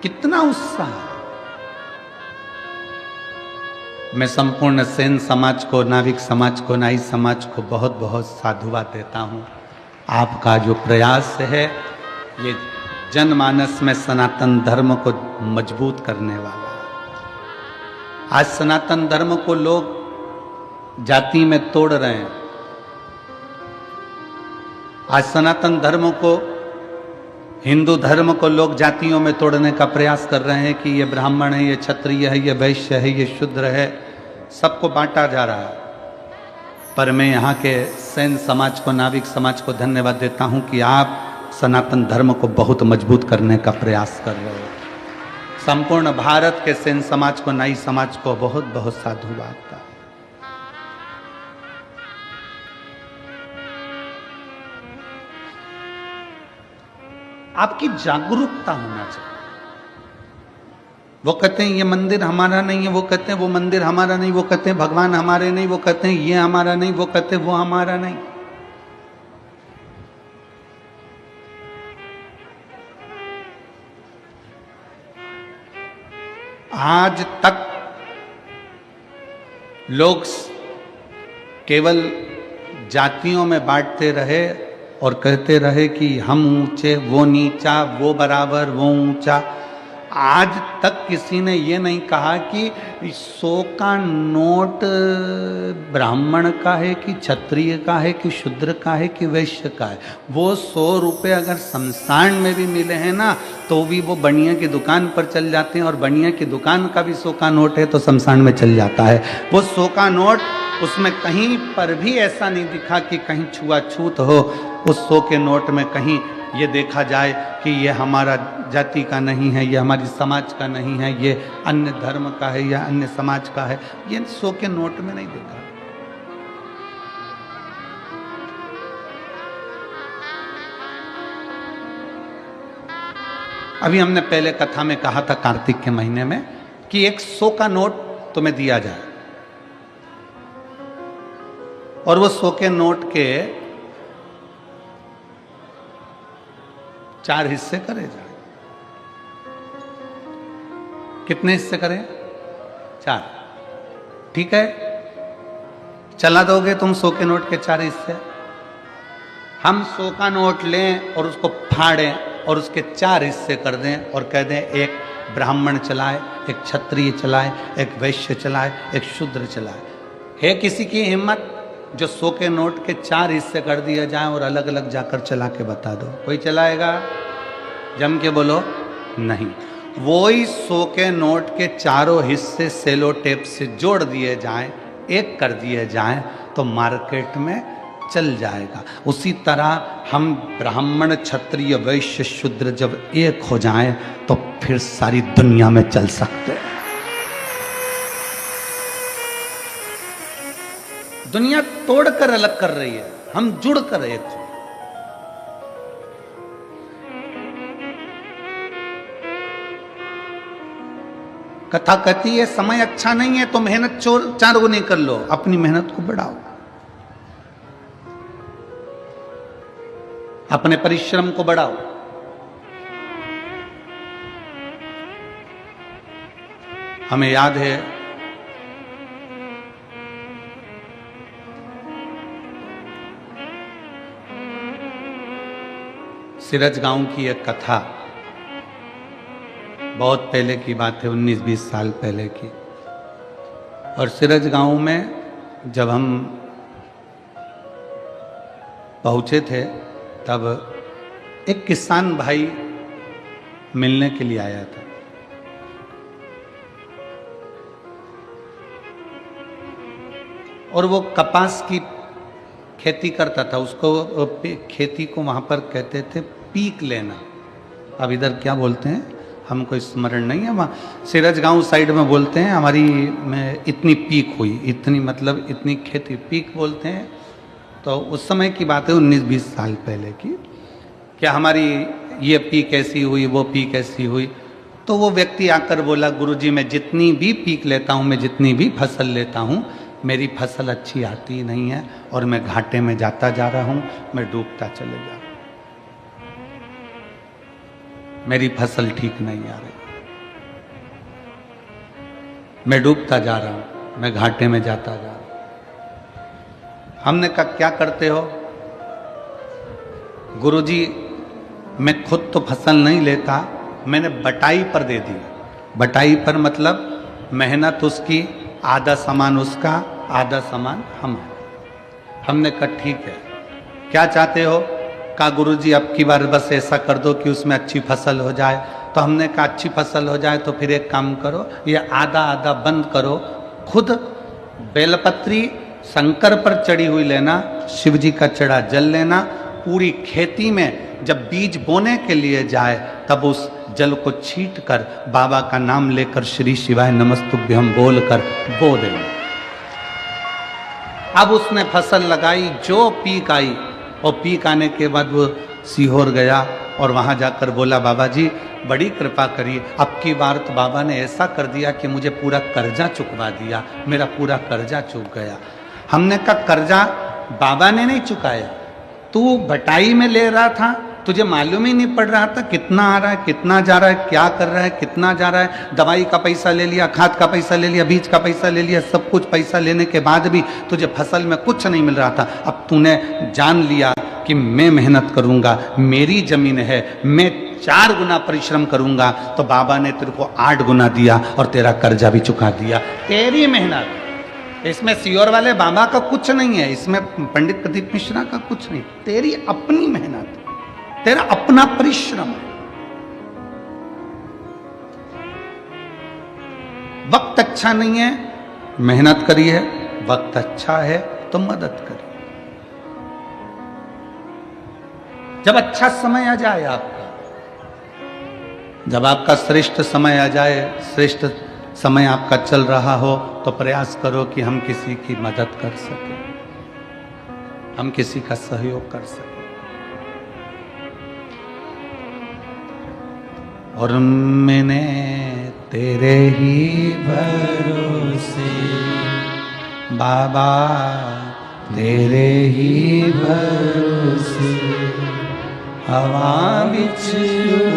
कितना उत्साह। मैं संपूर्ण सेन समाज को, नाविक समाज को, नाई समाज को बहुत बहुत साधुवाद देता हूं। आपका जो प्रयास है ये जनमानस में सनातन धर्म को मजबूत करने वाला है। आज सनातन धर्म को लोग जाति में तोड़ रहे हैं। आज सनातन धर्म को, हिंदू धर्म को लोग जातियों में तोड़ने का प्रयास कर रहे हैं कि ये ब्राह्मण है, ये क्षत्रिय है, ये वैश्य है, ये शूद्र है, सबको बांटा जा रहा है। पर मैं यहाँ के सेन समाज को, नाविक समाज को धन्यवाद देता हूँ कि आप सनातन धर्म को बहुत मजबूत करने का प्रयास कर रहे हो। संपूर्ण भारत के सेन समाज को, नाई समाज को बहुत बहुत साधुवाद। आपकी जागरूकता होना चाहिए। वो कहते हैं ये मंदिर हमारा नहीं है, वो कहते हैं वो मंदिर हमारा नहीं, वो कहते हैं भगवान हमारे नहीं, वो कहते हैं ये हमारा नहीं, वो कहते हैं वो हमारा नहीं। आज तक लोग केवल जातियों में बांटते रहे और कहते रहे कि हम ऊंचे, वो नीचा, वो बराबर, वो ऊंचा। आज तक किसी ने ये नहीं कहा कि 100 का नोट ब्राह्मण का है कि क्षत्रिय का है कि शूद्र का है कि वैश्य का है। वो 100 रुपये अगर शमशान में भी मिले हैं ना, तो भी वो बनिया की दुकान पर चल जाते हैं, और बनिया की दुकान का भी 100 का नोट है तो शमशान में चल जाता है। वो 100 का नोट, उसमें कहीं पर भी ऐसा नहीं दिखा कि कहीं छुआछूत हो। उस 100 के नोट में कहीं ये देखा जाए कि ये हमारा जाति का नहीं है, ये हमारी समाज का नहीं है, ये अन्य धर्म का है या अन्य समाज का है, ये 100 के नोट में नहीं देखा। अभी हमने पहले कथा में कहा था कार्तिक के महीने में कि एक 100 का नोट तुम्हें दिया जाए और वो 100 के नोट के 4 हिस्से करे जाए। कितने हिस्से करें? 4। ठीक है, चला दोगे तुम 100 के नोट के 4 हिस्से? हम 100 का नोट लें और उसको फाड़ें और उसके 4 हिस्से कर दें और कह दें एक ब्राह्मण चलाए, एक क्षत्रिय चलाए, एक वैश्य चलाए, एक शूद्र चलाए। है किसी की हिम्मत जो 100 के नोट के 4 हिस्से कर दिया जाए और अलग अलग जाकर चला के बता दो? कोई चलाएगा? जम के बोलो नहीं। वो ही 100 के नोट के 4 हिस्से सेलो टेप से जोड़ दिए जाएं, एक कर दिए जाएं, तो मार्केट में चल जाएगा। उसी तरह हम ब्राह्मण, क्षत्रिय, वैश्य, शूद्र जब एक हो जाएं तो फिर सारी दुनिया में चल सकते हैं। दुनिया तोड़कर अलग कर रही है, हम जुड़कर एक हो। कथा कहती है समय अच्छा नहीं है तो मेहनत 4 गुनी कर लो, अपनी मेहनत को बढ़ाओ, अपने परिश्रम को बढ़ाओ। हमें याद है सिरज गांव की एक कथा, बहुत पहले की बात है, 19-20 साल पहले की। और सिरज गांव में जब हम पहुंचे थे तब एक किसान भाई मिलने के लिए आया था। और वो कपास की खेती करता था। उसको खेती को वहाँ पर कहते थे पीक लेना। अब इधर क्या बोलते हैं हमको स्मरण नहीं है, वहाँ सिरज गांव साइड में बोलते हैं हमारी में इतनी पीक हुई, इतनी मतलब इतनी खेती, पीक बोलते हैं। तो उस समय की बात है 19-20 साल पहले की। क्या हमारी ये पीक ऐसी हुई, वो पीक ऐसी हुई। तो वो व्यक्ति आकर बोला, गुरुजी मैं जितनी भी पीक लेता हूँ, मैं जितनी भी फसल लेता हूँ, मेरी फसल अच्छी आती नहीं है और मैं घाटे में जाता जा रहा हूँ, मैं डूबता चले जा रहा हूँ, मेरी फसल ठीक नहीं आ रही। मैं डूबता जा रहा हूं, मैं घाटे में जाता जा रहा हूं। हमने कहा क्या करते हो? गुरुजी मैं खुद तो फसल नहीं लेता, मैंने बटाई पर दे दी। बटाई पर मतलब मेहनत उसकी, आधा सामान उसका, आधा सामान हमारा। हमने कहा ठीक है, क्या चाहते हो? कहा गुरुजी अब की बार बस ऐसा कर दो कि उसमें अच्छी फसल हो जाए। तो हमने कहा अच्छी फसल हो जाए तो फिर एक काम करो, ये आधा आधा बंद करो, खुद बेलपत्री शंकर पर चढ़ी हुई लेना, शिव जी का चढ़ा जल लेना, पूरी खेती में जब बीज बोने के लिए जाए तब उस जल को छीट कर बाबा का नाम लेकर श्री शिवाय नमस्तुभ्यम बोलकर बो देंगे। अब उसने फसल लगाई, जो पीक आई, और पीक आने के बाद वो सीहोर गया और वहां जाकर बोला बाबा जी बड़ी कृपा करिए, अब की बार तो बाबा ने ऐसा कर दिया कि मुझे पूरा कर्जा चुकवा दिया, मेरा पूरा कर्जा चुक गया। हमने कहा कर्जा बाबा ने नहीं चुकाया, तू बटाई में ले रहा था, तुझे मालूम ही नहीं पड़ रहा था कितना आ रहा है, कितना जा रहा है, क्या कर रहा है, कितना जा रहा है। दवाई का पैसा ले लिया, खाद का पैसा ले लिया, बीज का पैसा ले लिया, सब कुछ पैसा लेने के बाद भी तुझे फसल में कुछ नहीं मिल रहा था। अब तूने जान लिया कि मैं मेहनत करूंगा, मेरी जमीन है, मैं 4 गुना परिश्रम करूंगा, तो बाबा ने तेरे को 8 गुना दिया और तेरा कर्जा भी चुका दिया। तेरी मेहनत, इसमें सीहोर वाले बाबा का कुछ नहीं है, इसमें पंडित प्रदीप मिश्रा का कुछ नहीं, तेरी अपनी मेहनत, तेरा अपना परिश्रम है। वक्त अच्छा नहीं है, मेहनत करिए, वक्त अच्छा है तो मदद करिए। जब अच्छा समय आ जाए आपका, जब आपका श्रेष्ठ समय आ जाए, श्रेष्ठ समय आपका चल रहा हो, तो प्रयास करो कि हम किसी की मदद कर सके, हम किसी का सहयोग कर सके। और मैंने तेरे ही भरोसे बाबा, तेरे ही भरोसे हवा बिच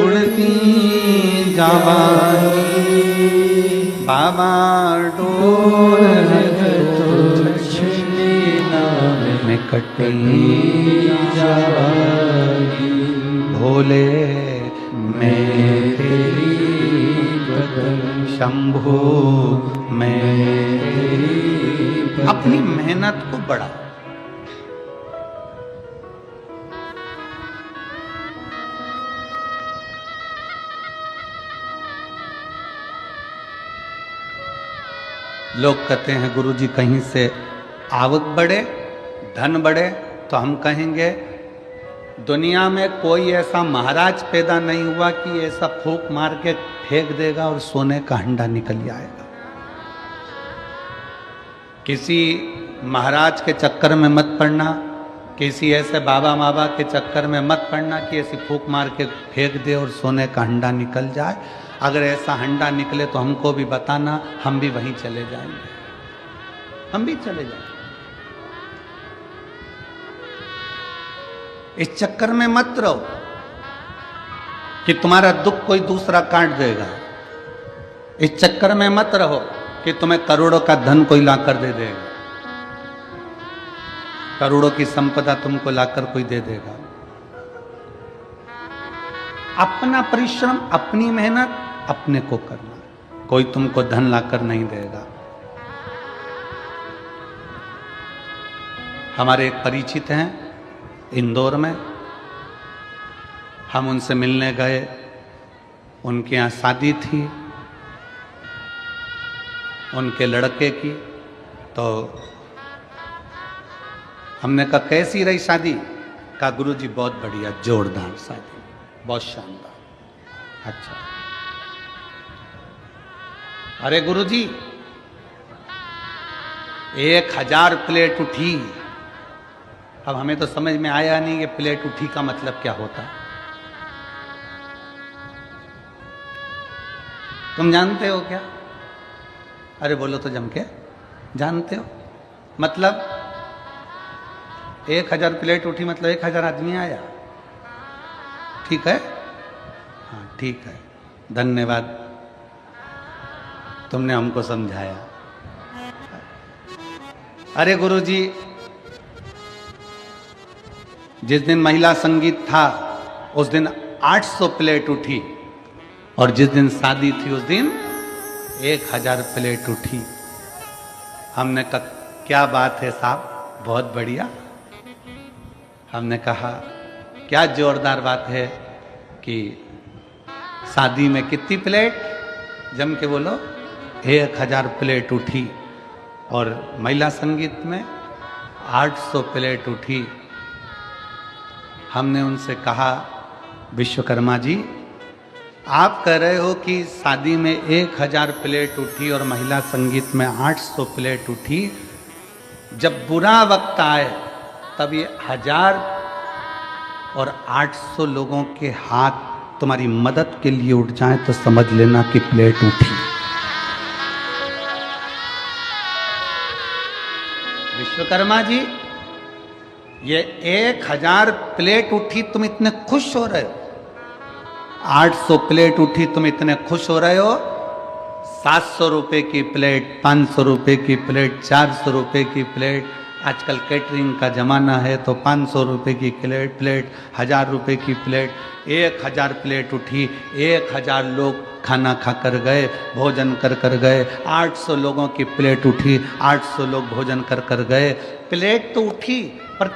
उड़ती जावानी, बाबा डोर में कटी जावानी, भोले मैं तेरी शंभो, मैं अपनी मेहनत को बढ़ाओ। लोग कहते हैं गुरुजी कहीं से आवक बढ़े, धन बढ़े, तो हम कहेंगे दुनिया में कोई ऐसा महाराज पैदा नहीं हुआ कि ऐसा फूंक मार के फेंक देगा और सोने का हंडा निकल आएगा। किसी महाराज के चक्कर में मत पड़ना, किसी ऐसे बाबा माबा के चक्कर में मत पड़ना कि ऐसी फूंक मार के फेंक दे और सोने का हंडा निकल जाए। अगर ऐसा हंडा निकले तो हमको भी बताना, हम भी वहीं चले जाएंगे, हम भी चले जाएंगे। इस चक्कर में मत रहो कि तुम्हारा दुख कोई दूसरा काट देगा। इस चक्कर में मत रहो कि तुम्हें करोड़ों का धन कोई लाकर दे देगा, करोड़ों की संपदा तुमको लाकर कोई दे देगा। अपना परिश्रम, अपनी मेहनत अपने को करना, कोई तुमको धन लाकर नहीं देगा। हमारे एक परिचित हैं इंदौर में, हम उनसे मिलने गए, उनके यहाँ शादी थी उनके लड़के की। तो हमने कहा कैसी रही शादी? कहा गुरुजी बहुत बढ़िया, जोरदार शादी, बहुत शानदार। अच्छा, अरे गुरुजी 1000 प्लेट उठी। अब हमें तो समझ में आया नहीं कि प्लेट उठी का मतलब क्या होता है। तुम जानते हो क्या? अरे बोलो तो जम के, जानते हो? मतलब 1000 प्लेट उठी मतलब 1000 आदमी आया। ठीक है, हाँ ठीक है, धन्यवाद। तुमने हमको समझाया। अरे गुरुजी, जिस दिन महिला संगीत था उस दिन 800 प्लेट उठी, और जिस दिन शादी थी उस दिन 1000 प्लेट उठी। हमने कहा क्या बात है साहब, बहुत बढ़िया। हमने कहा क्या जोरदार बात है कि शादी में कितनी प्लेट, जम के बोलो, 1000 प्लेट उठी, और महिला संगीत में 800 प्लेट उठी। हमने उनसे कहा विश्वकर्मा जी, आप कह रहे हो कि शादी में 1000 प्लेट उठी और महिला संगीत में 800 प्लेट उठी, जब बुरा वक्त आए तब ये 1000 और 800 लोगों के हाथ तुम्हारी मदद के लिए उठ जाएं तो समझ लेना कि प्लेट उठी। विश्वकर्मा जी, ये 1000 प्लेट उठी, तुम इतने खुश हो रहे हो, 800 प्लेट उठी, तुम इतने खुश हो रहे हो, 700 रुपए की प्लेट, 500 रुपए की प्लेट, 400 रुपए की प्लेट, आजकल कैटरिंग का जमाना है तो 500 रुपए की प्लेट, 1000 रुपए की प्लेट, 1000 प्लेट उठी, 1000 लोग खाना खा कर गए, भोजन कर गए, 800 लोगों की प्लेट उठी, 800 लोग भोजन कर गए। प्लेट तो उठी, पर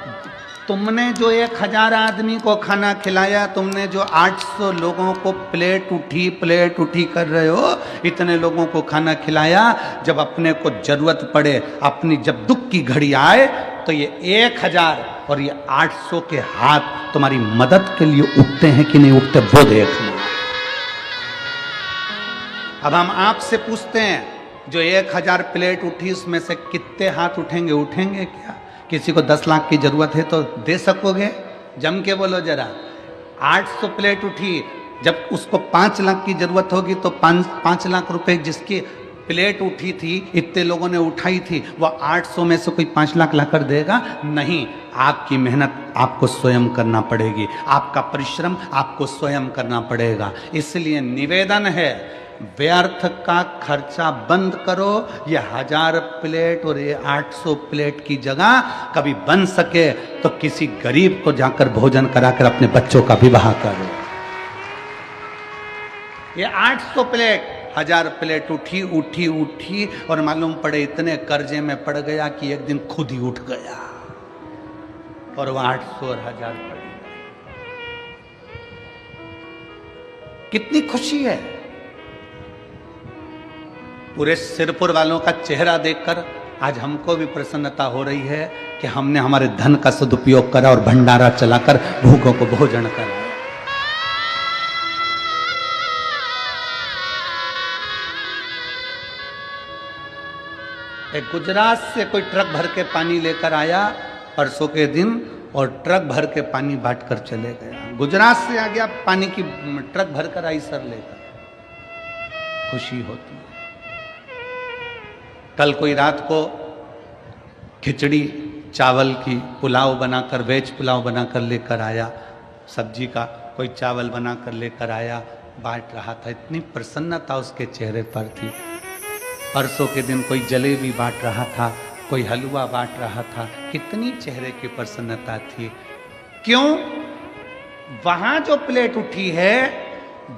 तुमने जो 1000 आदमी को खाना खिलाया, तुमने जो 800 लोगों को प्लेट उठी कर रहे हो, इतने लोगों को खाना खिलाया, जब अपने को जरूरत पड़े, अपनी जब दुख की घड़ी आए, तो ये 1000 और ये 800 के हाथ तुम्हारी मदद के लिए उठते हैं कि नहीं उठते, वो देखना। अब हम आपसे पूछते हैं, जो 1000 प्लेट उठी उसमें से कितने हाथ उठेंगे क्या? किसी को 10 लाख की जरूरत है तो दे सकोगे? जम के बोलो जरा। 800 प्लेट उठी, जब उसको 5 लाख की जरूरत होगी तो 5 लाख रुपए जिसकी प्लेट उठी थी, इतने लोगों ने उठाई थी, वह 800 में से कोई 5 लाख लाकर देगा? नहीं, आपकी मेहनत आपको स्वयं करना पड़ेगी, आपका परिश्रम आपको स्वयं करना पड़ेगा। इसलिए निवेदन है, व्यर्थ का खर्चा बंद करो। ये 1000 प्लेट और ये 800 प्लेट की जगह कभी बन सके तो किसी गरीब को जाकर भोजन कराकर अपने बच्चों का विवाह करो। ये 800 प्लेट, 1000 प्लेट उठी और मालूम पड़े इतने कर्जे में पड़ गया कि एक दिन खुद ही उठ गया, और वह 800 और 1000 पड़ गए। कितनी खुशी है। पूरे सिरपुर वालों का चेहरा देखकर आज हमको भी प्रसन्नता हो रही है कि हमने हमारे धन का सदुपयोग करा और भंडारा चलाकर भूखों को भोजन कराया। एक गुजरात से कोई ट्रक भर के पानी लेकर आया परसों के दिन, और ट्रक भर के पानी बांट कर चले गया। गुजरात से आ गया, पानी की ट्रक भर कर आई सर लेकर। खुशी होती है। कल कोई रात को खिचड़ी चावल की पुलाव बनाकर, वेज पुलाव बनाकर लेकर आया, सब्जी का कोई चावल बनाकर लेकर आया, बांट रहा था। इतनी प्रसन्नता उसके चेहरे पर थी। परसों के दिन कोई जलेबी बांट रहा था, कोई हलवा बांट रहा था, कितनी चेहरे की प्रसन्नता थी। क्यों? वहां जो प्लेट उठी है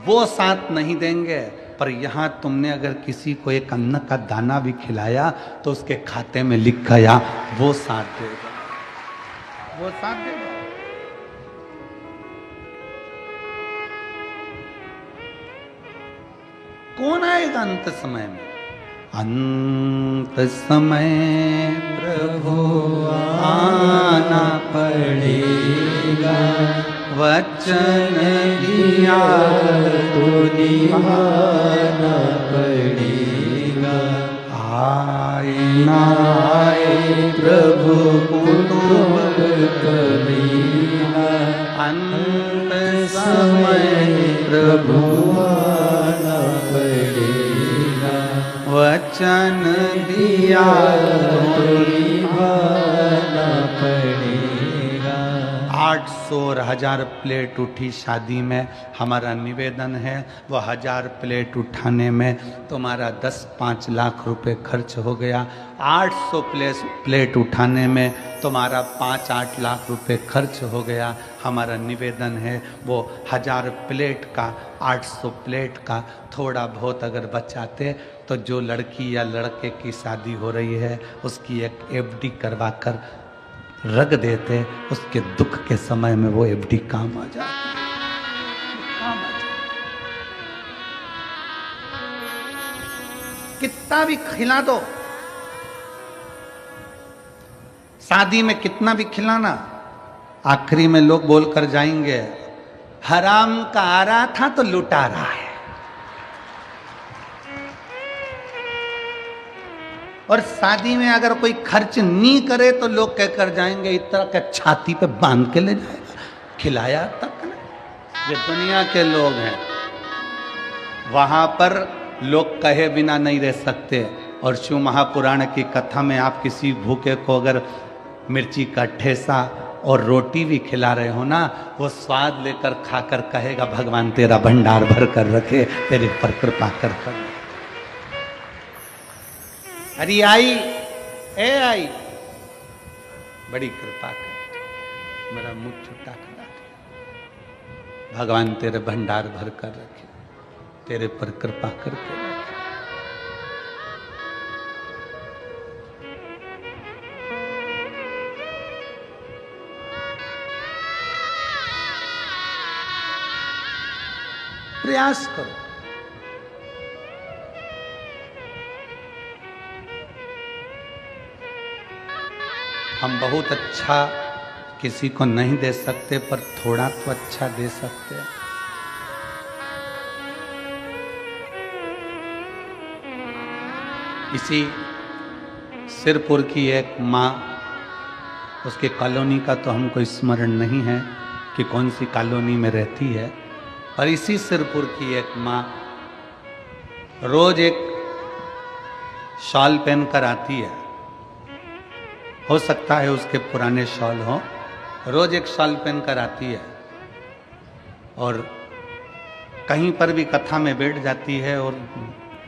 वो साथ नहीं देंगे, पर यहां तुमने अगर किसी को एक अन्न का दाना भी खिलाया तो उसके खाते में लिख गया, वो साथ देगा, वो साथ देगा। कौन आएगा अंत समय में? अंत समय प्रभु आना पड़ेगा, वचन दिया तो निभाना पड़ेगा। आए ना आए प्रभु कुतुब कबीरा, अंत समय प्रभु आना पड़ेगा, वचन दिया तो निभाना पड़ेगा। 800 और 1000 प्लेट उठी शादी में, हमारा निवेदन है वो 1000 प्लेट उठाने में तुम्हारा 10-5 लाख रुपए खर्च हो गया। 800 प्लेट उठाने में तुम्हारा 5-8 लाख रुपए खर्च हो गया। हमारा निवेदन है वो 1000 प्लेट का, 800 प्लेट का थोड़ा बहुत अगर बचाते तो जो लड़की या लड़के की शादी हो रही है उसकी एक एफडी करवा कर रख देते, उसके दुख के समय में वो एफडी काम आ जाती। कितना भी खिला दो, शादी में कितना भी खिलाना, आखिरी में लोग बोलकर जाएंगे हराम का आ रहा था तो लुटा रहा है। और शादी में अगर कोई खर्च नहीं करे तो लोग कहकर जाएंगे इतना के छाती पे बांध के ले जाएगा, खिलाया तक नहीं। ये दुनिया के लोग हैं, वहां पर लोग कहे बिना नहीं रह सकते। और शिव महापुराण की कथा में आप किसी भूखे को अगर मिर्ची का ठेसा और रोटी भी खिला रहे हो ना, वो स्वाद लेकर खाकर कहेगा भगवान तेरा भंडार भर कर रखे, तेरे पर कृपा कर। अरे आई आई बड़ी कृपा कर, मेरा मुंह छुट्टा करा दिया, भगवान तेरे भंडार भर कर रखे, तेरे पर कृपा करके रखे। प्रयास करो। हम बहुत अच्छा किसी को नहीं दे सकते, पर थोड़ा तो अच्छा दे सकते हैं। इसी सिरपुर की एक माँ, उसके कॉलोनी का तो हमको स्मरण नहीं है कि कौन सी कॉलोनी में रहती है, और इसी सिरपुर की एक माँ रोज एक शॉल पहनकर आती है। हो सकता है उसके पुराने शॉल हो, रोज एक शॉल पहनकर आती है और कहीं पर भी कथा में बैठ जाती है और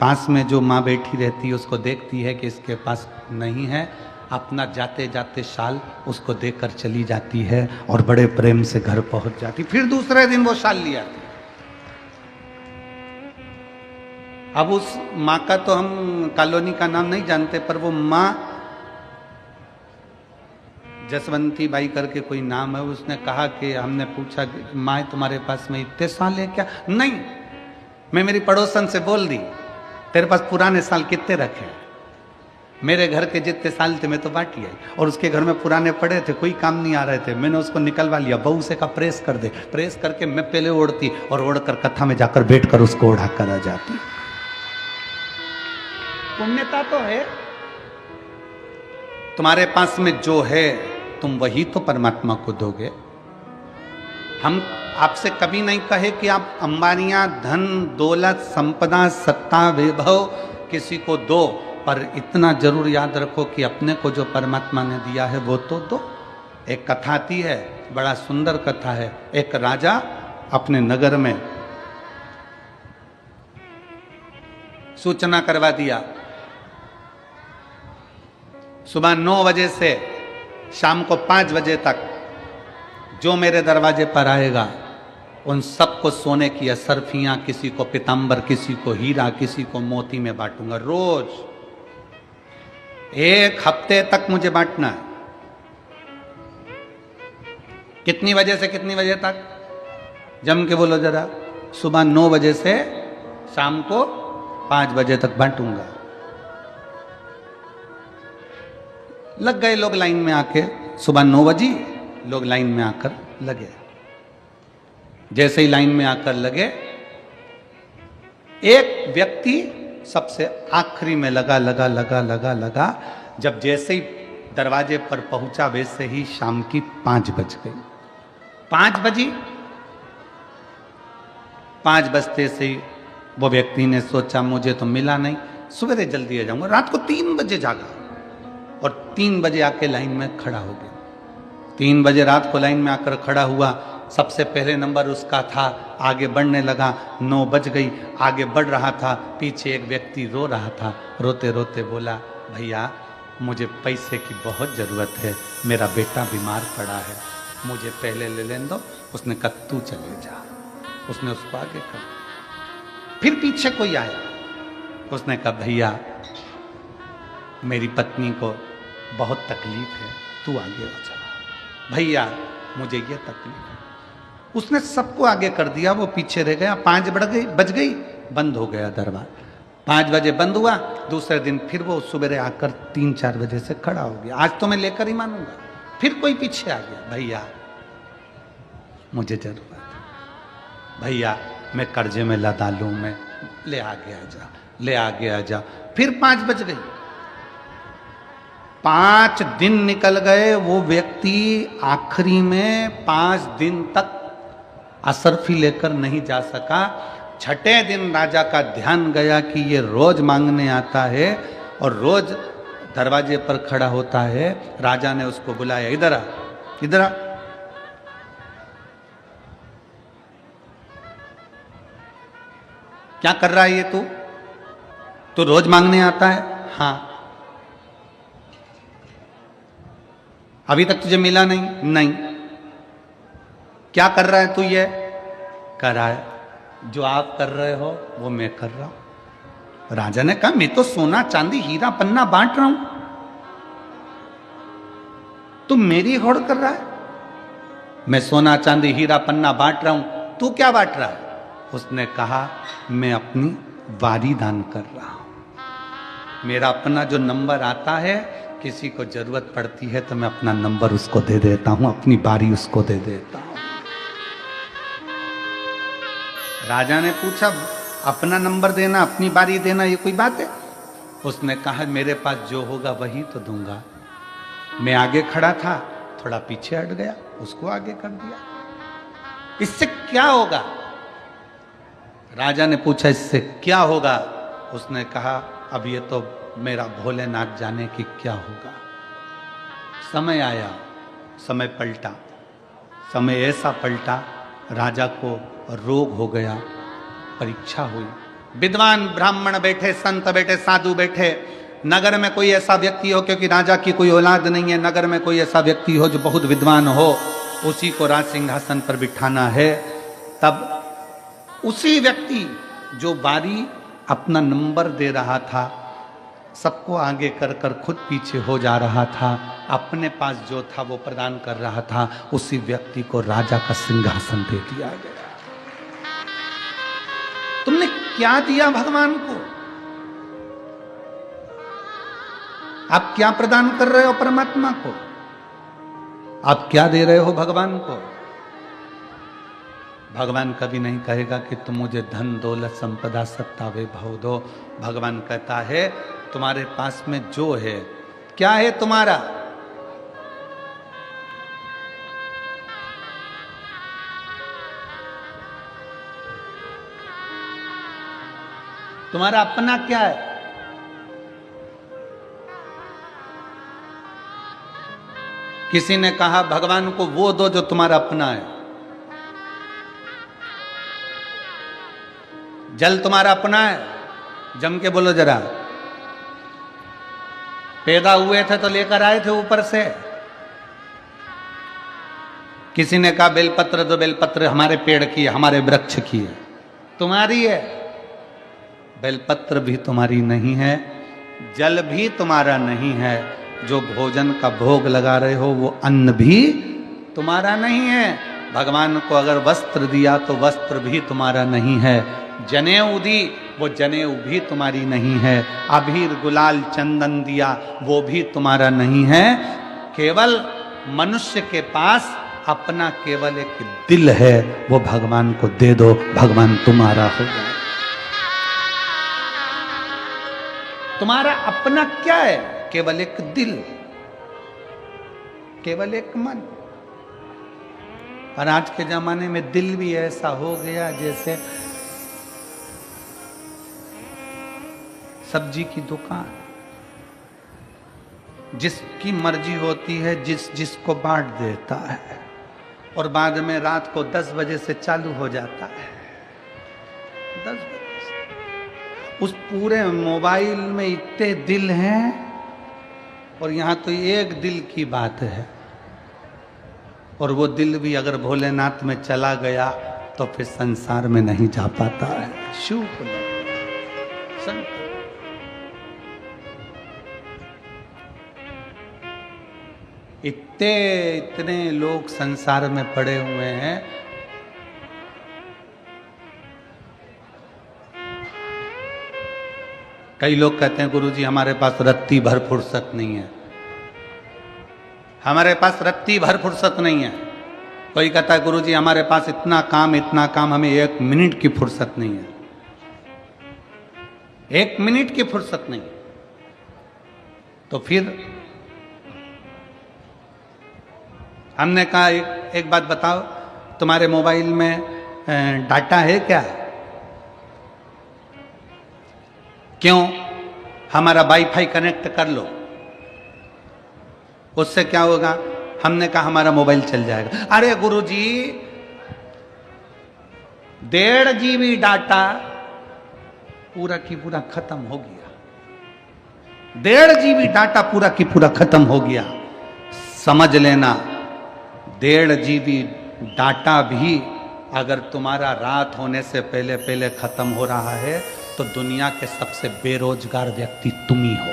पास में जो माँ बैठी रहती है उसको देखती है कि इसके पास नहीं है, अपना जाते जाते शाल उसको देकर चली जाती है और बड़े प्रेम से घर पहुंच जाती। फिर दूसरे दिन वो शाल ले आती। अब उस माँ का तो हम कॉलोनी का नाम नहीं जानते, पर वो माँ जसवंती बाई करके कोई नाम है, उसने कहा कि हमने पूछा माँ तुम्हारे पास में इतने साल है क्या? नहीं, मैं मेरी पड़ोसन से बोल दी तेरे पास पुराने साल कितने रखे? मेरे घर के जितने साल थे मैं तो बांटी आई, और उसके घर में पुराने पड़े थे, कोई काम नहीं आ रहे थे, मैंने उसको निकलवा लिया। बहू से कहा प्रेस कर दे, प्रेस करके मैं पहले ओढ़ती और ओढ़कर कथा में जाकर बैठकर उसको ओढ़ा कर आ जाती। पुण्यता तो है, तुम्हारे पास में जो है तुम वही तो परमात्मा को दोगे। हम आपसे कभी नहीं कहे कि आप अंबानियां, धन दौलत, संपदा, सत्ता, वैभव किसी को दो, पर इतना जरूर याद रखो कि अपने को जो परमात्मा ने दिया है वो तो दो। एक कथा आती है, बड़ा सुंदर कथा है। एक राजा अपने नगर में सूचना करवा दिया, सुबह 9 बजे से शाम को 5 बजे तक जो मेरे दरवाजे पर आएगा उन सबको सोने की असरफियां, किसी को पीतांबर, किसी को हीरा, किसी को मोती में बांटूंगा। रोज 1 हफ्ते तक मुझे बांटना है। कितनी बजे से कितनी बजे तक? जम के बोलो जरा। सुबह 9 बजे से शाम को 5 बजे तक बांटूंगा। लग गए लोग लाइन में आके, सुबह 9 बजे लोग लाइन में आकर लगे। जैसे ही लाइन में आकर लगे, एक व्यक्ति सबसे आखिरी में लगा। जब जैसे ही दरवाजे पर पहुंचा वैसे ही शाम की 5 बज गई। 5 बजी, 5 बजते से ही वो व्यक्ति ने सोचा मुझे तो मिला नहीं, सवेरे जल्दी आ जाऊंगा। रात को 3 बजे जागा और 3 बजे आके लाइन में खड़ा हो गया। 3 बजे रात को लाइन में आकर खड़ा हुआ, सबसे पहले नंबर उसका था, आगे बढ़ने लगा, 9 बज गई, आगे बढ़ रहा था, पीछे एक व्यक्ति रो रहा था, रोते रोते बोला, भैया मुझे पैसे की बहुत ज़रूरत है, मेरा बेटा बीमार पड़ा है, मुझे पहले ले लेने दो। उसने कहा तू चले जा। उसने उसको आगे कर, फिर पीछे कोई आया, उसने कहा भैया मेरी पत्नी को बहुत तकलीफ है, तू आगे हो जा। भैया मुझे ये तकलीफ है। उसने सबको आगे कर दिया, वो पीछे रह गया। 5 बज गई, बंद हो गया दरबार। 5 बजे बंद हुआ, दूसरे दिन फिर वो सुबह आकर 3-4 बजे से खड़ा हो गया। आज तो मैं लेकर ही मानूंगा। फिर कोई पीछे आ गया, भैया मुझे जरूरत है, भैया मैं कर्जे में लदा लूं, मैं ले आगे आ जा, ले आगे आ जा। फिर 5 बज गई, 5 दिन निकल गए। वो व्यक्ति आखिरी में 5 दिन तक असरफी लेकर नहीं जा सका। 6ठे दिन राजा का ध्यान गया कि ये रोज मांगने आता है और रोज दरवाजे पर खड़ा होता है। राजा ने उसको बुलाया, इधर आ, इधर आ। क्या कर रहा है ये तू? तो रोज मांगने आता है? हाँ। अभी तक तुझे मिला नहीं? नहीं। क्या कर रहा है तू? ये कर रहा है, जो आप कर रहे हो वो मैं कर रहा हूं। राजा ने कहा, मैं तो सोना चांदी हीरा पन्ना बांट रहा हूं, तू मेरी होड़ कर रहा है। मैं सोना चांदी हीरा पन्ना बांट रहा हूं, तू क्या बांट रहा है? उसने कहा, मैं अपनी बारी दान कर रहा हूं। मेरा अपना जो नंबर आता है, किसी को जरूरत पड़ती है तो मैं अपना नंबर उसको दे देता हूं, अपनी बारी उसको दे देता हूं। राजा ने पूछा, अपना नंबर देना, अपनी बारी देना, ये कोई बात है? उसने कहा, मेरे पास जो होगा वही तो दूंगा। मैं आगे खड़ा था, थोड़ा पीछे हट गया, उसको आगे कर दिया। इससे क्या होगा? राजा ने पूछा, इससे क्या होगा? उसने कहा, अब ये तो मेरा भोलेनाथ जाने की क्या होगा। समय आया, समय पलटा। समय ऐसा पलटा, राजा को रोग हो गया, परीक्षा हुई। विद्वान ब्राह्मण बैठे, संत बैठे, साधु बैठे। नगर में कोई ऐसा व्यक्ति हो, क्योंकि राजा की कोई औलाद नहीं है, नगर में कोई ऐसा व्यक्ति हो जो बहुत विद्वान हो, उसी को राज सिंहासन पर बिठाना है। तब उसी व्यक्ति जो बारी अपना नंबर दे रहा था, सबको आगे कर कर खुद पीछे हो जा रहा था, अपने पास जो था वो प्रदान कर रहा था, उसी व्यक्ति को राजा का सिंहासन दे दिया गया। तुमने क्या दिया भगवान को? आप क्या प्रदान कर रहे हो परमात्मा को? आप क्या दे रहे हो भगवान को? भगवान कभी नहीं कहेगा कि तुम मुझे धन दौलत संपदा सत्ता वैभव दो। भगवान कहता है, तुम्हारे पास में जो है, क्या है तुम्हारा? तुम्हारा अपना क्या है? किसी ने कहा, भगवान को वो दो जो तुम्हारा अपना है। जल तुम्हारा अपना है? जम के बोलो जरा। पैदा हुए थे तो लेकर आए थे ऊपर से। किसी ने कहा, बेलपत्र दो, बेलपत्र हमारे पेड़ की है, हमारे वृक्ष की है। तुम्हारी है? बेलपत्र भी तुम्हारी नहीं है, जल भी तुम्हारा नहीं है, जो भोजन का भोग लगा रहे हो वो अन्न भी तुम्हारा नहीं है। भगवान को अगर वस्त्र दिया तो वस्त्र भी तुम्हारा नहीं है। जनेऊ दी, वो जनेऊ भी तुम्हारी नहीं है। अबीर गुलाल चंदन दिया, वो भी तुम्हारा नहीं है। केवल मनुष्य के पास अपना केवल एक दिल है, वो भगवान को दे दो, भगवान तुम्हारा हो जाए। तुम्हारा अपना क्या है? केवल एक दिल, केवल एक मन। और आज के जमाने में दिल भी ऐसा हो गया जैसे सब्जी की दुकान। जिसकी मर्जी होती है जिसको बांट देता है और बाद में रात को 10 बजे से चालू हो जाता है। 10 बजे से उस पूरे मोबाइल में इतने दिल हैं और यहां तो एक दिल की बात है, और वो दिल भी अगर भोलेनाथ में चला गया तो फिर संसार में नहीं जा पाता है। शिव इतने लोग संसार में पड़े हुए हैं। कई लोग कहते हैं गुरुजी हमारे पास रत्ती भर फुर्सत नहीं है। हमारे पास रत्ती भर फुर्सत नहीं है। कोई कहता है गुरुजी हमारे पास इतना काम, हमें 1 मिनट की फुर्सत नहीं है। 1 मिनट की फुर्सत नहीं। तो फिर हमने कहा एक बात बताओ, तुम्हारे मोबाइल में डाटा है क्या? क्यों? हमारा वाईफाई कनेक्ट कर लो, उससे क्या होगा? हमने कहा हमारा मोबाइल चल जाएगा। अरे गुरुजी 1.5 GB डाटा पूरा की पूरा खत्म हो गया। 1.5 GB डाटा पूरा की पूरा खत्म हो गया। समझ लेना 1.5 GB डाटा भी अगर तुम्हारा रात होने से पहले पहले खत्म हो रहा है तो दुनिया के सबसे बेरोजगार व्यक्ति तुम ही हो।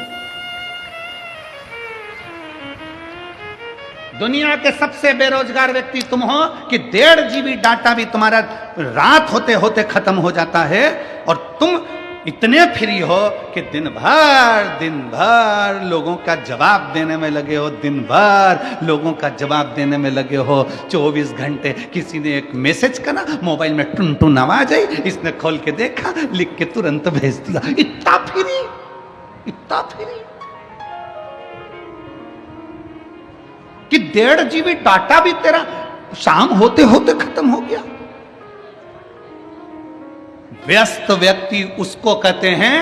दुनिया के सबसे बेरोजगार व्यक्ति तुम हो कि 1.5 GB डाटा भी तुम्हारा रात होते होते खत्म हो जाता है और तुम इतने फ्री हो कि दिन भर लोगों का जवाब देने में लगे हो। दिन भर लोगों का जवाब देने में लगे हो। 24 घंटे किसी ने एक मैसेज करा, मोबाइल में टुन टुन आवाज आई, इसने खोल के देखा, लिख के तुरंत भेज दिया। इतना फ्री कि 1.5 GB डाटा भी तेरा शाम होते होते खत्म हो गया। व्यस्त व्यक्ति उसको कहते हैं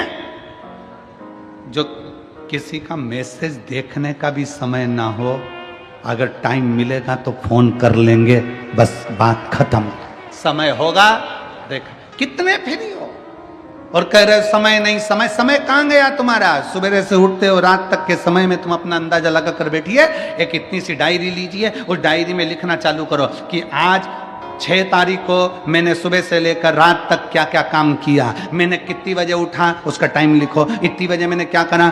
जो किसी का मैसेज देखने का भी समय ना हो, अगर टाइम मिलेगा तो फोन कर लेंगे, बस बात खत्म। समय होगा देखा। कितने फ्री हो और कह रहे समय नहीं। समय कहां गया तुम्हारा? सुबह से उठते हो रात तक के समय में तुम अपना अंदाजा लगा कर बैठिए। एक इतनी सी डायरी लीजिए, उस डायरी में लिखना चालू करो कि आज 6 तारीख को मैंने सुबह से लेकर रात तक क्या क्या काम किया, मैंने कितनी बजे उठा उसका टाइम लिखो, इतनी बजे मैंने क्या करा।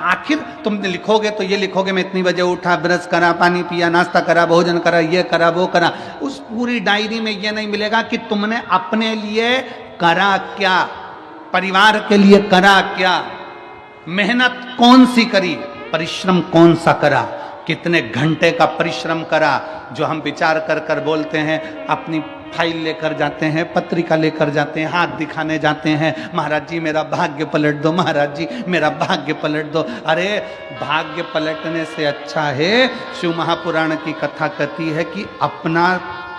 आखिर तुम लिखोगे तो ये लिखोगे मैं इतनी बजे उठा, ब्रश करा, पानी पिया, नाश्ता करा, भोजन करा, ये करा, वो करा। उस पूरी डायरी में ये नहीं मिलेगा कि तुमने अपने लिए करा क्या, परिवार के लिए करा क्या, मेहनत कौन सी करी, परिश्रम कौन सा करा, कितने घंटे का परिश्रम करा। जो हम विचार कर कर बोलते हैं, अपनी फाइल लेकर जाते हैं, पत्रिका लेकर जाते हैं, हाथ दिखाने जाते हैं, महाराज जी मेरा भाग्य पलट दो, महाराज जी मेरा भाग्य पलट दो। अरे भाग्य पलटने से अच्छा है, शिव महापुराण की कथा कहती है कि अपना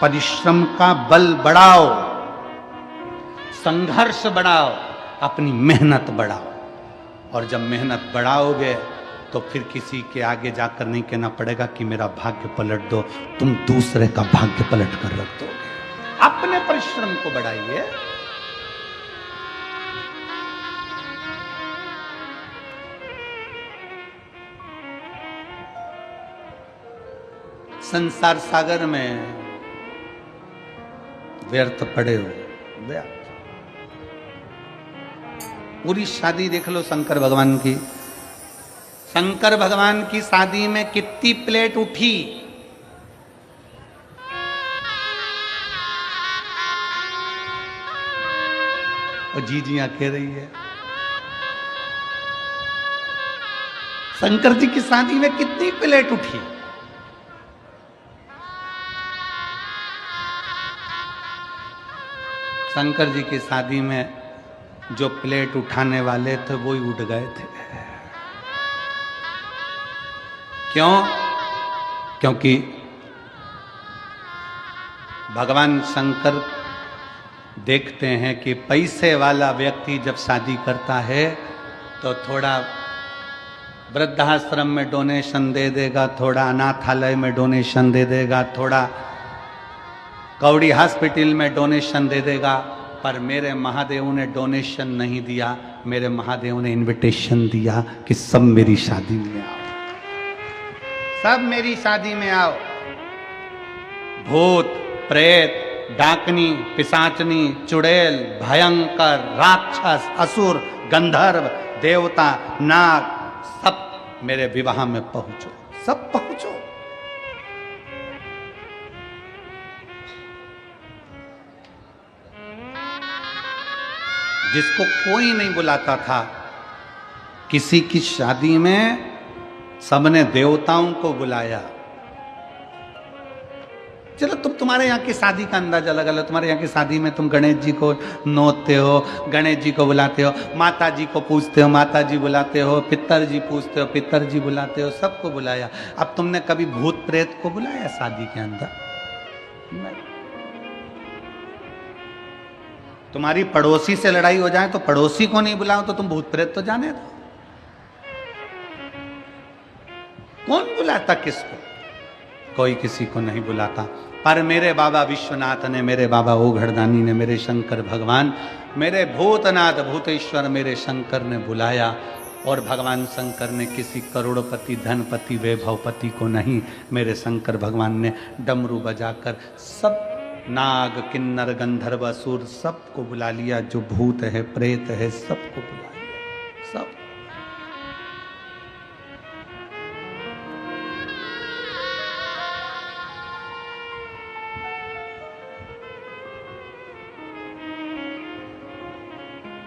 परिश्रम का बल बढ़ाओ, संघर्ष बढ़ाओ, अपनी मेहनत बढ़ाओ। और जब मेहनत बढ़ाओगे तो फिर किसी के आगे जाकर नहीं कहना पड़ेगा कि मेरा भाग्य पलट दो, तुम दूसरे का भाग्य पलट कर रख दोगे। अपने परिश्रम को बढ़ाइए। संसार सागर में व्यर्थ पड़े हो, व्यर्थ। पूरी शादी देख लो शंकर भगवान की। शंकर भगवान की शादी में कितनी प्लेट उठी, और जीजियां कह रही है। शंकर जी की शादी में कितनी प्लेट उठी। शंकर जी की शादी में जो प्लेट उठाने वाले थे वो ही उठ गए थे। क्यों? क्योंकि भगवान शंकर देखते हैं कि पैसे वाला व्यक्ति जब शादी करता है तो थोड़ा वृद्धाश्रम में डोनेशन दे देगा थोड़ा, अनाथालय में डोनेशन दे देगा थोड़ा, कौड़ी हॉस्पिटल में डोनेशन दे देगा, पर मेरे महादेव ने डोनेशन नहीं दिया, मेरे महादेव ने इनविटेशन दिया कि सब मेरी शादी में आओ, सब मेरी शादी में आओ। भूत, प्रेत, डाकनी, पिशाचनी, चुड़ैल, भयंकर, राक्षस, असुर, गंधर्व, देवता, नाग, सब मेरे विवाह में पहुंचो, सब पहुंचो। जिसको कोई नहीं बुलाता था, किसी की शादी में सबने देवताओं को बुलाया। चलो तुम्हारे यहाँ की शादी का अंदाजा लगा लो। तुम्हारे यहाँ की शादी में तुम गणेश जी को नोचते हो, गणेश जी को बुलाते हो, माता जी को पूछते हो, माता जी बुलाते हो, पितर जी पूछते हो, पितर जी बुलाते हो, सबको बुलाया। अब तुमने कभी भूत प्रेत को बुलाया शादी के अंदर? नहीं। तुम्हारी पड़ोसी से लड़ाई हो जाए तो पड़ोसी को नहीं बुलाओ तो तुम भूत प्रेत तो जाने दो। कौन बुलाता किसको? कोई किसी को नहीं बुलाता। पर मेरे बाबा विश्वनाथ ने, मेरे बाबा ओघड़दानी ने, मेरे शंकर भगवान, मेरे भूतनाथ भूतेश्वर मेरे शंकर ने बुलाया। और भगवान शंकर ने किसी करोड़पति, धनपति, वैभवपति को नहीं, मेरे शंकर भगवान ने डमरू बजाकर सब नाग, किन्नर, गंधर्व, असुर सबको बुला लिया। जो भूत है, प्रेत है, सबको बुला लिया, सब।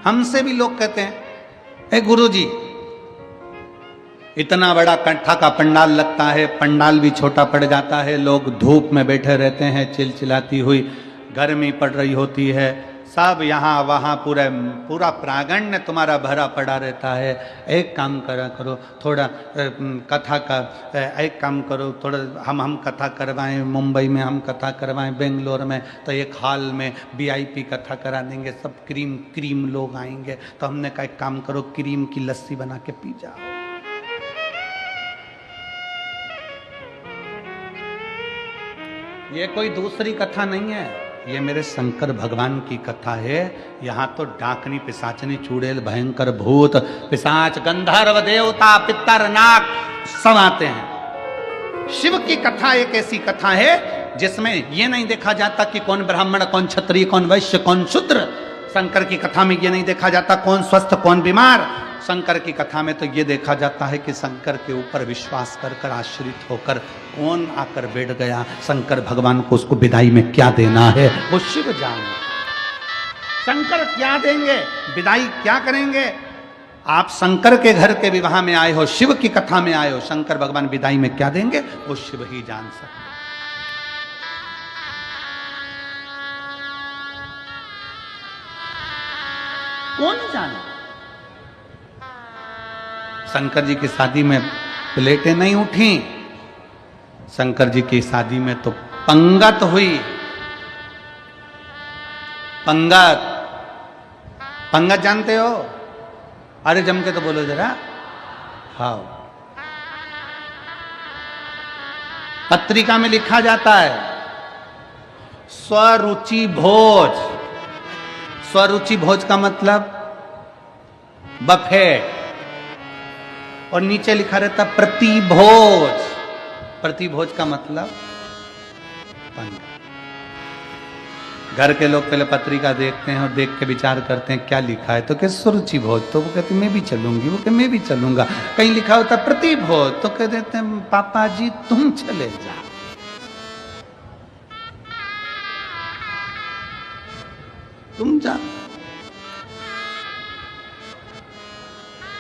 हमसे भी लोग कहते हैं, ए गुरुजी, इतना बड़ा कंठा का पंडाल लगता है, पंडाल भी छोटा पड़ जाता है, लोग धूप में बैठे रहते हैं, चिलचिलाती हुई गर्मी पड़ रही होती है, सब यहाँ वहाँ पूरा प्रांगण तुम्हारा भरा पड़ा रहता है। एक काम करा करो, थोड़ा कथा का एक काम करो, थोड़ा हम कथा करवाएं, मुंबई में हम कथा करवाएं, बेंगलोर में तो एक हॉल में VIP कथा करा देंगे, सब क्रीम लोग आएंगे। तो हमने कहा एक काम करो, क्रीम की लस्सी बना के पी जाओ। ये कोई दूसरी कथा नहीं है, ये मेरे शंकर भगवान की कथा है। यहाँ तो डाकनी, पिशाचनी, चुड़ैल, भयंकर, भूत, पिशाच, गंधर्व, देवता, पितर, नाग सब आते हैं। शिव की कथा एक ऐसी कथा है जिसमें ये नहीं देखा जाता कि कौन ब्राह्मण, कौन क्षत्रिय, कौन वैश्य, कौन शूद्र। शंकर की कथा में ये नहीं देखा जाता कौन स्वस्थ, कौन बीमार। शंकर की कथा में तो ये देखा जाता है कि शंकर के ऊपर विश्वास कर आश्रित होकर कौन आकर बैठ गया, शंकर भगवान को उसको विदाई में क्या देना है वो शिव जाने। शंकर क्या देंगे, विदाई क्या करेंगे। आप शंकर के घर के विवाह में आए हो, शिव की कथा में आए हो, शंकर भगवान विदाई में क्या देंगे वो शिव ही जान सकते। कौन जाने। शंकर जी की शादी में प्लेटें नहीं उठी, शंकर जी की शादी में तो पंगत हुई। पंगत, पंगत जानते हो? अरे जम के तो बोलो जरा। हाँ, पत्रिका में लिखा जाता है स्वरुचि भोज। स्वरुचि भोज का मतलब बफेट, और नीचे लिखा रहता प्रतिभोज। प्रतिभोज का मतलब पंगत। घर के लोग पहले पत्रिका देखते हैं और देख के विचार करते हैं क्या लिखा है, तो क्या सुरुचि भोज, तो वो कहते मैं भी चलूंगी, वो कहते मैं भी चलूंगा। कहीं लिखा होता प्रतिभोज तो कह देते हैं पापा जी तुम चले जाओ। तुम जा।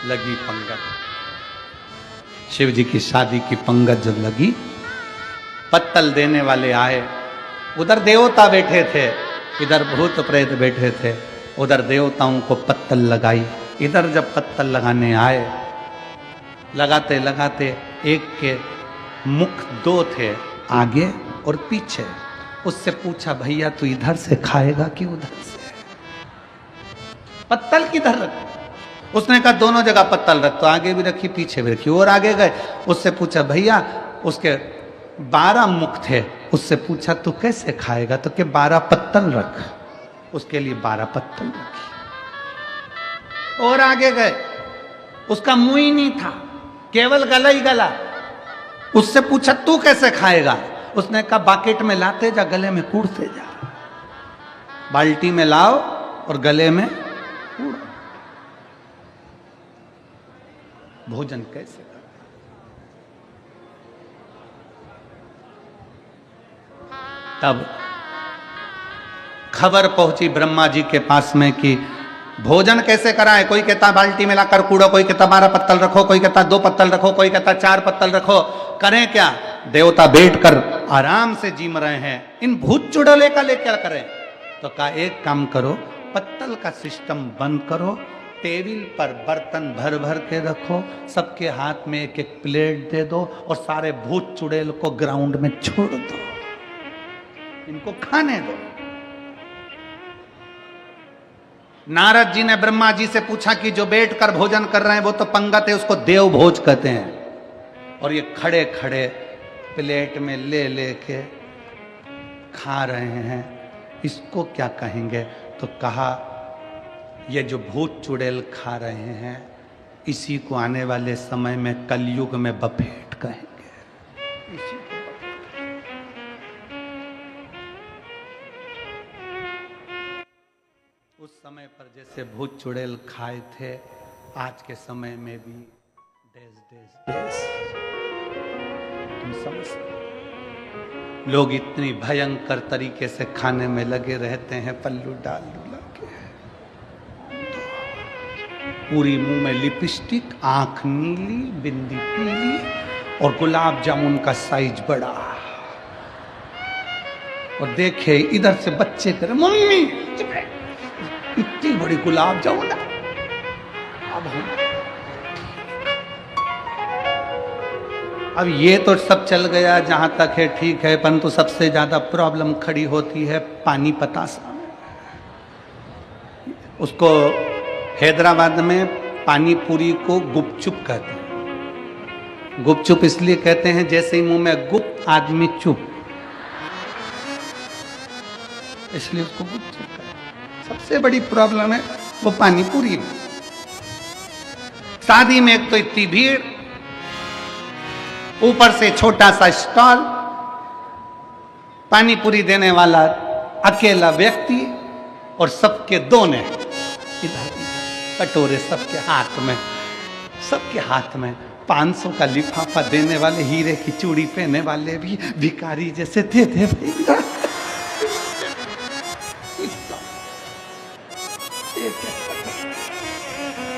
लगी पंगत, शिव जी की शादी की पंगत जब लगी, पत्तल देने वाले आए। उधर देवता बैठे थे, इधर भूत प्रेत बैठे थे। उधर देवताओं को पत्तल लगाई, इधर जब पत्तल लगाने आए, लगाते लगाते एक के मुख दो थे, आगे और पीछे। उससे पूछा भैया तू इधर से खाएगा कि उधर से? पत्तल किधर रख? उसने कहा दोनों जगह पत्तल रख, तो आगे भी रखी पीछे भी रखी। और आगे गए, उससे पूछा भैया, उसके 12 मुख थे, उससे पूछा तू कैसे खाएगा, तो के 12 पत्तल रख, उसके लिए 12 पत्तल रखी। और आगे गए, उसका मुंह ही नहीं था, केवल गला ही गला, उससे पूछा तू कैसे खाएगा, उसने कहा बाकेट में लाते जा, गले में कूड़ते जा, बाल्टी में लाओ और गले में कूड़ो। भोजन कैसे कर? तब खबर पहुंची ब्रह्मा जी के पास में कि भोजन कैसे कराएं। कोई कहता बाल्टी में लाकर कूड़ो, कोई कहता 12 पत्तल रखो, कोई कहता 2 पत्तल रखो, कोई कहता 4 पत्तल रखो। करें क्या? देवता बैठकर आराम से जीम रहे हैं, इन भूत चुड़ैले का लेकर करें। तो कहा एक काम करो, पत्तल का सिस्टम बंद करो, टेबल पर बर्तन भर भर के रखो, सबके हाथ में एक एक प्लेट दे दो और सारे भूत चुड़ैल को ग्राउंड में छोड़ दो, इनको खाने दो। नारद जी ने ब्रह्मा जी से पूछा कि जो बैठकर भोजन कर रहे हैं वो तो पंगत है, उसको देव भोज कहते हैं, और ये खड़े खड़े प्लेट में ले लेके खा रहे हैं, इसको क्या कहेंगे? तो कहा ये जो भूत चुड़ैल खा रहे हैं, इसी को आने वाले समय में कलयुग में बफेट कहेंगे। इसी को उस समय पर जैसे भूत चुड़ैल खाए थे, आज के समय में भी देश देश देश, तुम समझ सकते? लोग इतनी भयंकर तरीके से खाने में लगे रहते हैं, पल्लू डाल के, पूरी मुंह में लिपस्टिक, आंख नीली, बिंदी पीली, और गुलाब जामुन का साइज बड़ा। और देखे इधर से बच्चे करे मम्मी इतनी बड़ी गुलाब जामुन। अब ये तो सब चल गया, जहां तक है ठीक है, परंतु सबसे ज्यादा प्रॉब्लम खड़ी होती है पानी पतासा में। उसको हैदराबाद में पानी पूरी को गुपचुप कहते हैं। गुपचुप इसलिए कहते हैं जैसे ही मुंह में गुप्त आदमी चुप, इसलिए उसको गुपचुप कहते हैं। सबसे बड़ी प्रॉब्लम है वो पानी पूरी में। शादी में एक तो इतनी भीड़, ऊपर से छोटा सा स्टॉल, पानी पूरी देने वाला अकेला व्यक्ति, और सबके दोने इधर कटोरे सबके हाथ में 500 का लिफाफा देने वाले, हीरे की चूड़ी पहने वाले भी भिखारी जैसे दे दे भैया।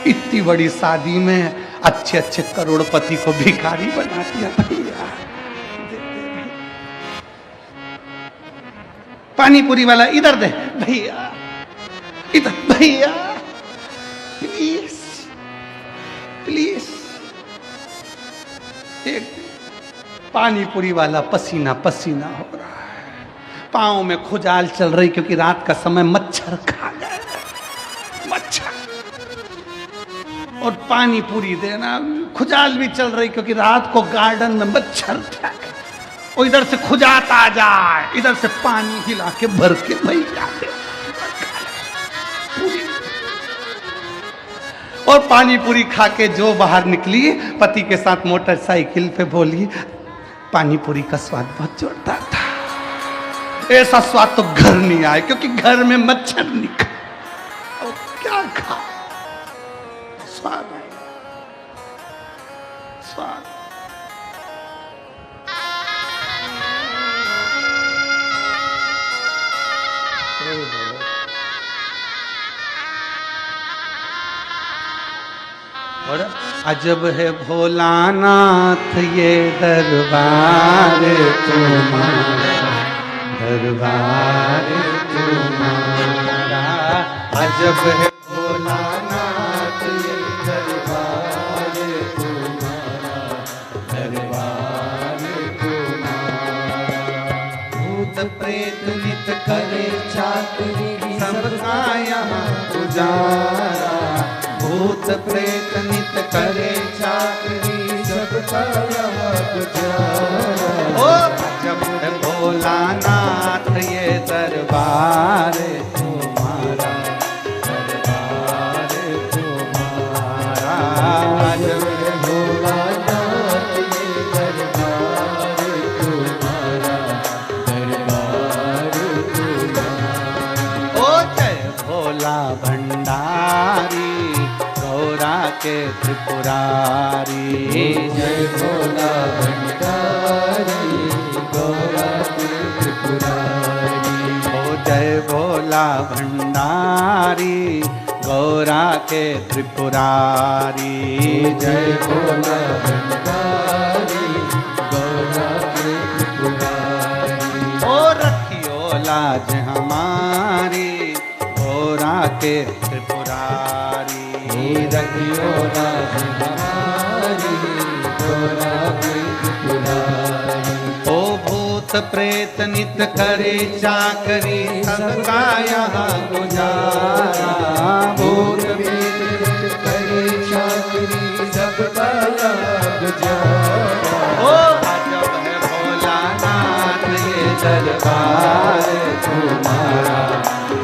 इतनी बड़ी शादी में अच्छे अच्छे करोड़पति को भिखारी बना दिया भैया। पानी पूरी वाला इधर दे भैया, इधर भैया, प्लीज प्लीज। एक पानी पूरी वाला पसीना पसीना हो रहा है, पांव में खुजाल चल रही, क्योंकि रात का समय मच्छर खा गए, मच्छर। और पानी पूरी देना, खुजाल भी चल रही, क्योंकि रात को गार्डन में मच्छर था। और इधर से खुजात आ जाए, इधर से पानी हिला के भर के भैया दे। और पानी पूरी खा के जो बाहर निकली, पति के साथ मोटरसाइकिल पे बोली, पानी पूरी का स्वाद बहुत जोरदार था, ऐसा स्वाद तो घर नहीं आए, क्योंकि घर में मच्छर निकल। और क्या खा स्वाद है, स्वाद। और अजब है भोलानाथ ये दरबार तुम्हारा, दरबार तुम्हारा। अजब है भोलानाथ ये दरबार तुम्हारा, दरबार तुम्हारा। भूत प्रेत नित करे चाकरी, सबका यहाँ गुजारा। भूत प्रेत नित करे चाकरी सबका यहाँ गुजारा। ओ जब भोलानाथ ये दरबार तुम्हारा, दरबार तुम्हारा। जब भोलानाथ ये दरबार तुम्हारा, दरबार तुम्हारा। ओ जय भोला भंडारी गौरा के त्रिपुरारी। जय भोला भंडारी गौरा के त्रिपुरारी। ओ जय भोला भंडारी गौरा के त्रिपुरारी। जय भोला भंडारी गौरा के त्रिपुरारी। ओ रखियो लाज हमारी गौरा के त्रिपुरारी। रखियो लाज हमारी गौरा के त्रिपुरारी। ओ भूत प्रेत नित करे चाकरी सबका यहाँ गुजारा। भूत प्रेत करे चाकरी सबका यहाँ गुजारा। ओ अजब है भोलानाथ ये दरबार तुम्हारा,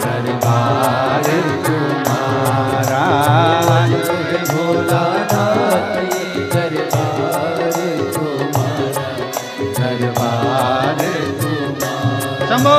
दरबार तुम्हारा। जय भोलानाथ ये दरबार तुम्हारा, दरबार तुम्हारा। शंभो।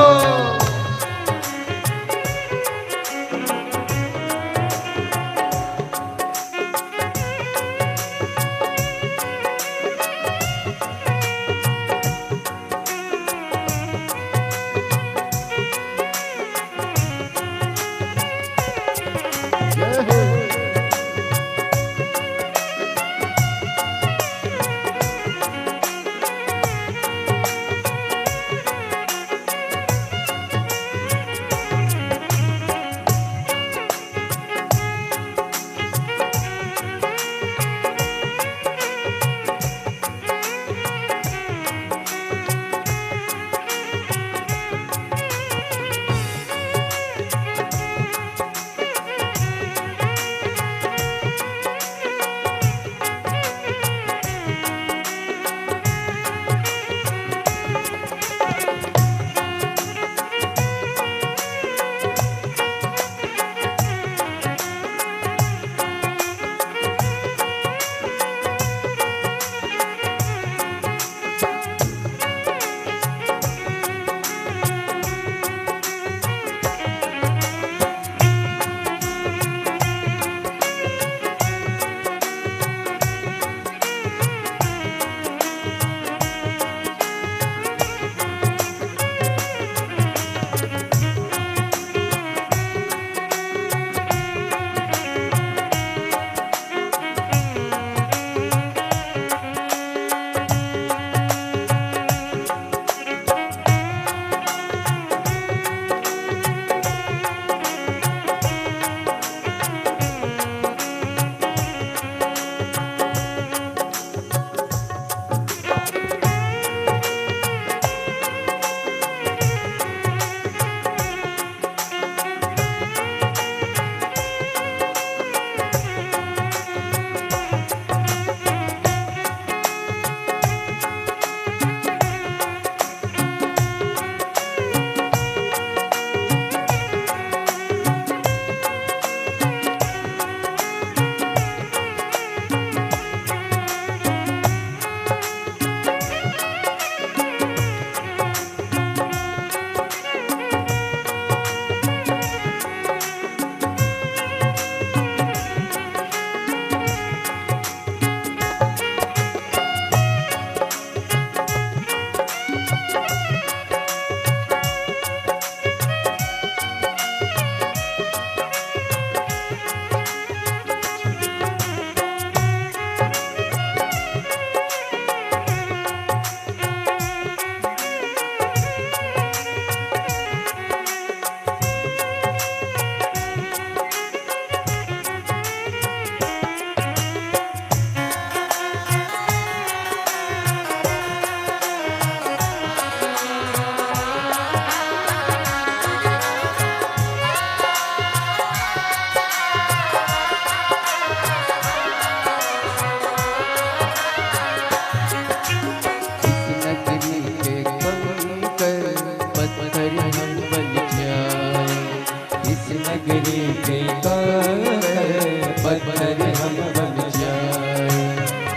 हम बन जाए।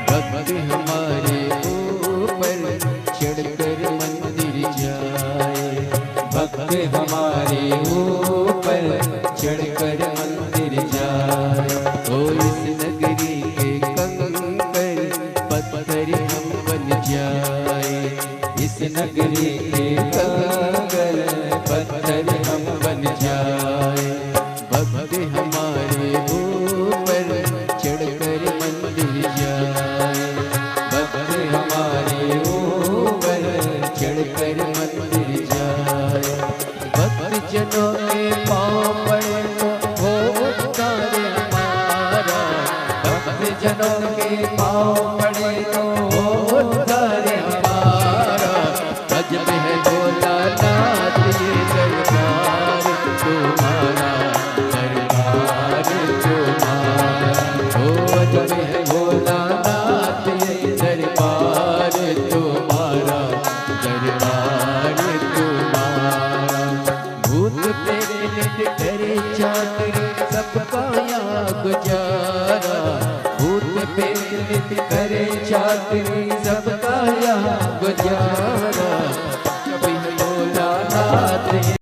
भक्त हमारे ऊपर चढ़कर मंदिर जाए। भक्त हमारे ऊपर चढ़कर मंदिर जाए। ओ इस नगरी के कंकर पत्थर हम बन जाए। इस नगरी के कंकर पत्थर हम बन जाए। भक्त हमारे ऊपर चढ़कर मंदिर जाए। भक्त हमारे ऊपर चढ़कर मंदिर जाए। भक्त जनों के पाँव पड़े तो हो उद्धार हमारा। भक्त जनों के पाँव पड़े तो हो उद्धार हमारा। अजब है भोलानाथ ये दरबार तुम्हारा, दरबार तुम्हारा। ओ अजब है भोलानाथ ये दरबार तुम्हारा, दरबार तुम्हारा। भूत प्रेत नित्य करे चाकरी सबका यहाँ गुजारा। भूत प्रेत नित्य करे चाकरी सब